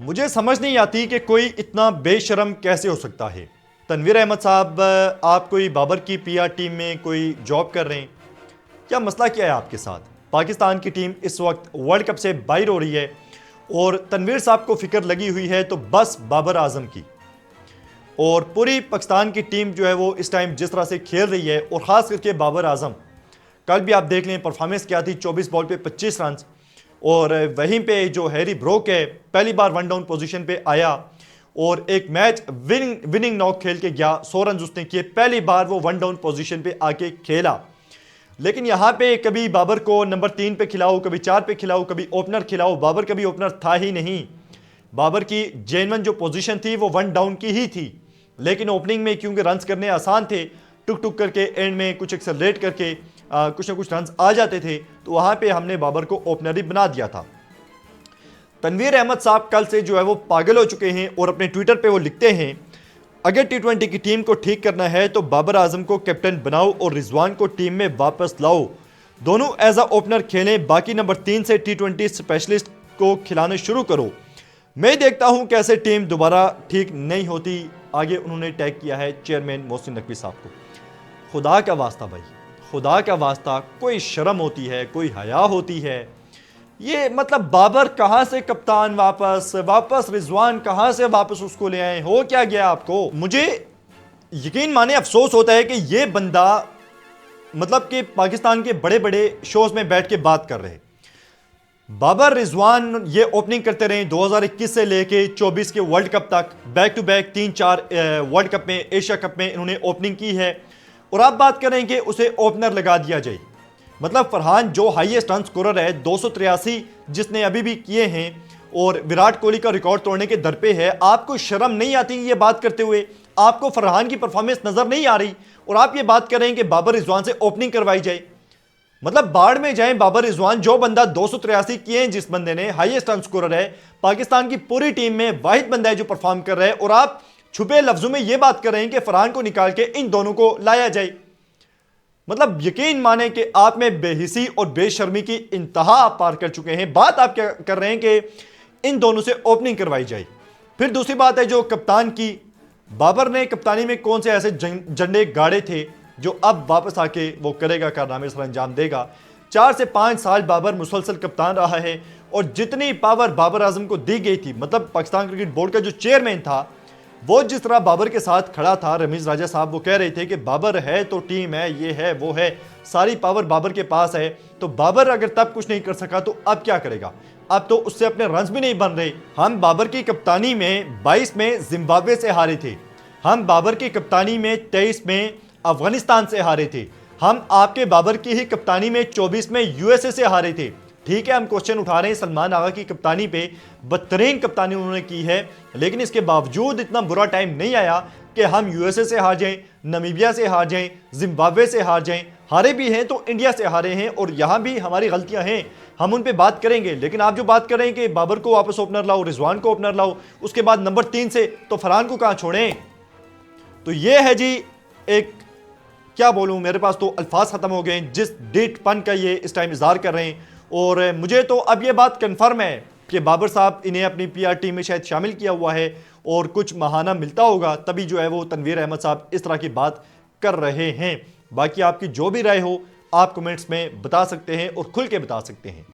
مجھے سمجھ نہیں آتی کہ کوئی اتنا بے شرم کیسے ہو سکتا ہے۔ تنویر احمد صاحب، آپ کوئی بابر کی پی آر ٹیم میں کوئی جاب کر رہے ہیں؟ کیا مسئلہ کیا ہے آپ کے ساتھ؟ پاکستان کی ٹیم اس وقت ورلڈ کپ سے باہر ہو رہی ہے اور تنویر صاحب کو فکر لگی ہوئی ہے تو بس بابر اعظم کی، اور پوری پاکستان کی ٹیم جو ہے وہ اس ٹائم جس طرح سے کھیل رہی ہے، اور خاص کر کے بابر اعظم، کل بھی آپ دیکھ لیں پرفارمنس کیا تھی، 24 بال پہ 25 رنز، اور وہیں پہ جو ہیری بروک ہے پہلی بار ون ڈاؤن پوزیشن پہ آیا اور ایک میچ وننگ ناک کھیل کے گیا، 100 رنز اس نے کیے، پہلی بار وہ ون ڈاؤن پوزیشن پہ آ کے کھیلا۔ لیکن یہاں پہ کبھی بابر کو نمبر 3 پہ کھلاؤ، کبھی 4 پہ کھلاؤ، کبھی اوپنر کھلاؤ، بابر کبھی اوپنر تھا ہی نہیں۔ بابر کی جینون جو پوزیشن تھی وہ ون ڈاؤن کی ہی تھی، لیکن اوپننگ میں کیونکہ رنز کرنے آسان تھے، ٹک ٹک کر کے اینڈ میں کچھ ایکسلریٹ کر کے کچھ نہ کچھ رنز آ جاتے تھے، تو وہاں پہ ہم نے بابر کو اوپنری بنا دیا تھا۔ تنویر احمد صاحب کل سے جو ہے وہ پاگل ہو چکے ہیں، اور اپنے ٹویٹر پہ وہ لکھتے ہیں اگر ٹی 20 کی ٹیم کو ٹھیک کرنا ہے تو بابر اعظم کو کیپٹن بناؤ اور رضوان کو ٹیم میں واپس لاؤ، دونوں ایز اے اوپنر کھیلیں، باقی نمبر 3 سے T20 اسپیشلسٹ کو کھلانے شروع کرو۔ میں دیکھتا ہوں کیسے ٹیم دوبارہ ٹھیک نہیں ہوتی۔ آگے انہوں نے ٹیگ کیا ہے چیئرمین محسن نقوی صاحب کو۔ خدا کا واسطہ بھائی، خدا کا واسطہ، کوئی شرم ہوتی ہے، کوئی حیا ہوتی ہے؟ یہ مطلب بابر کہاں سے کپتان واپس رضوان کہاں سے واپس اس کو لے آئے؟ ہو کیا گیا آپ کو؟ مجھے یقین مانے افسوس ہوتا ہے کہ یہ بندہ مطلب کہ پاکستان کے بڑے بڑے شوز میں بیٹھ کے بات کر رہے۔ بابر رضوان یہ اوپننگ کرتے رہے 2021 سے لے کے 24 کے ورلڈ کپ تک، back to back 3-4 world cup میں، ایشیا کپ میں انہوں نے اوپننگ کی ہے، اور آپ بات کریں کہ اسے اوپنر لگا دیا جائے۔ مطلب فرحان جو ہائیسٹ رن سکورر ہے 283 جس نے ابھی بھی کیے ہیں، اور وراٹ کوہلی کا ریکارڈ توڑنے کے در پہ ہے، آپ کو شرم نہیں آتی یہ بات کرتے ہوئے؟ آپ کو فرحان کی پرفارمنس نظر نہیں آ رہی اور آپ یہ بات کر رہے ہیں کہ بابر رضوان سے اوپننگ کروائی جائے؟ مطلب باڑ میں جائیں بابر رضوان، جو بندہ 283 کیے ہیں، جس بندے نے ہائیسٹ رن سکورر ہے، پاکستان کی پوری ٹیم میں واحد بندہ ہے جو پرفارم کر رہا ہے، اور آپ چھپے لفظوں میں یہ بات کر رہے ہیں کہ فرحان کو نکال کے ان دونوں کو لایا جائے۔ مطلب یقین مانیں کہ آپ میں بے حسی اور بے شرمی کی انتہا آپ پار کر چکے ہیں۔ بات آپ کیا کر رہے ہیں کہ ان دونوں سے اوپننگ کروائی جائے۔ پھر دوسری بات ہے جو کپتان کی، بابر نے کپتانی میں کون سے ایسے جھنڈے گاڑے تھے جو اب واپس آ کے وہ کرے گا، کارنامے سر انجام دے گا؟ 4 سے 5 سال بابر مسلسل کپتان رہا ہے، اور جتنی پاور بابر اعظم کو دی گئی تھی، مطلب پاکستان کرکٹ بورڈ کا جو چیئرمین تھا وہ جس طرح بابر کے ساتھ کھڑا تھا، رمیز راجہ صاحب وہ کہہ رہے تھے کہ بابر ہے تو ٹیم ہے، یہ ہے وہ ہے، ساری پاور بابر کے پاس ہے، تو بابر اگر تب کچھ نہیں کر سکا تو اب کیا کرے گا؟ اب تو اس سے اپنے رنز بھی نہیں بن رہے۔ ہم بابر کی کپتانی میں 22 میں زمبابوے سے ہارے تھے، ہم بابر کی کپتانی میں 23 میں افغانستان سے ہارے تھے، ہم آپ کے بابر کی ہی کپتانی میں 24 میں USA سے ہارے تھے۔ ٹھیک ہے، ہم کوشچن اٹھا رہے ہیں سلمان آغا کی کپتانی پہ، بدترین کپتانی انہوں نے کی ہے، لیکن اس کے باوجود اتنا برا ٹائم نہیں آیا کہ ہم USA سے ہار جائیں، نمیبیا سے ہار جائیں، زمبابوے سے ہار جائیں۔ ہارے بھی ہیں تو انڈیا سے ہارے ہیں، اور یہاں بھی ہماری غلطیاں ہیں، ہم ان پہ بات کریں گے۔ لیکن آپ جو بات کر رہے ہیں کہ بابر کو واپس اوپنر لاؤ، رضوان کو اوپنر لاؤ، اس کے بعد نمبر 3 سے تو فرحان کو کہاں چھوڑیں؟ تو یہ ہے جی، ایک کیا بولوں، میرے پاس تو الفاظ ختم ہو گئے جس ڈیٹ پن کا یہ اس ٹائم اظہار کر رہے ہیں۔ اور مجھے تو اب یہ بات کنفرم ہے کہ بابر صاحب انہیں اپنی پی آر ٹیم میں شاید شامل کیا ہوا ہے، اور کچھ ماہانہ ملتا ہوگا، تبھی جو ہے وہ تنویر احمد صاحب اس طرح کی بات کر رہے ہیں۔ باقی آپ کی جو بھی رائے ہو آپ کمنٹس میں بتا سکتے ہیں اور کھل کے بتا سکتے ہیں۔